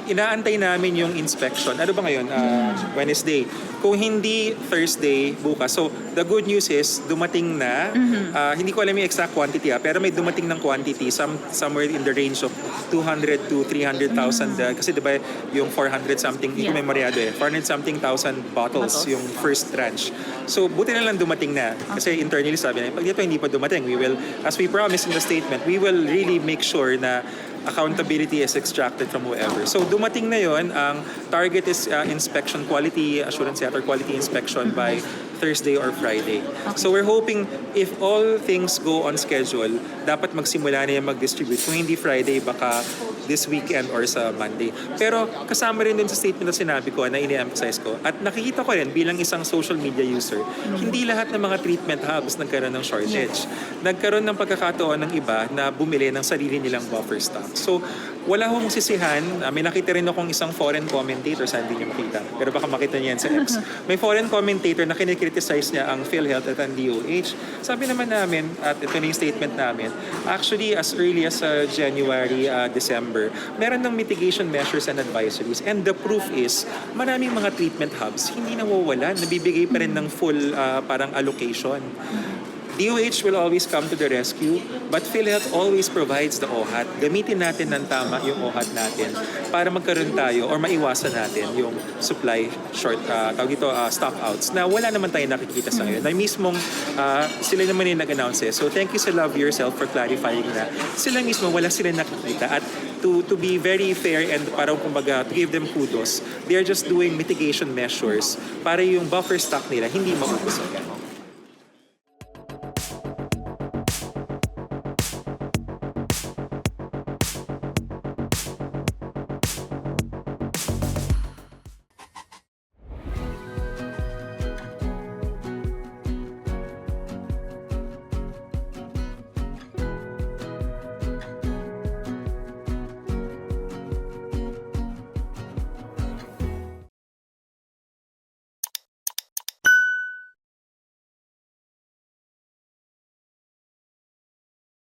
Inaantay namin yung inspection. Ano ba ngayon? Wednesday. Kung hindi Thursday, bukas. So, the good news is, dumating na. Hindi ko alam yung exact quantity, pero may dumating ng quantity, somewhere in the range of 200 to 300,000. Kasi diba yung 400 something, hindi ko memoryado 400 something thousand bottles yung first tranche. So, buti na lang dumating na. Kasi internally sabi na, pag dito hindi pa dumating, we will, as we promised in the statement, we will really make sure na accountability is extracted from whoever. So dumating na yon. Ang target is inspection quality, assurance or quality inspection by Thursday or Friday. So we're hoping if all things go on schedule, dapat magsimula na yung mag-distribute. Kung hindi Friday, baka this weekend or sa Monday. Pero kasama rin dun sa statement na sinabi ko na ini-emphasize ko at nakikita ko rin bilang isang social media user, hindi lahat ng mga treatment hubs nagkaroon ng shortage. Nagkaroon ng pagkakataon ng iba na bumili ng sarili nilang buffer stock. So wala hong sisihan. May nakita rin akong isang foreign commentator, saan hindi niyo makita. Pero baka makita niya yan sa X. May foreign commentator na kinikriticize niya ang PhilHealth at ang DOH. Sabi naman namin, at ito na yung statement namin, actually as early as January, December, meron ng mitigation measures and advisories. And the proof is, maraming mga treatment hubs, hindi nawawala, nabibigay pa rin ng full parang allocation. DOH will always come to the rescue, but PhilHealth always provides the OHAT. Gamitin natin ng tama yung OHAT natin para magkaroon tayo or maiwasan natin yung supply short, stock-outs na wala naman tayo nakikita sa ngayon. Na mismong sila naman yung nag-announce. So thank you sa Love Yourself for clarifying na sila mismo wala sila nakikita. At to be very fair and para kumbaga to give them kudos, they are just doing mitigation measures para yung buffer stock nila hindi maubos agad.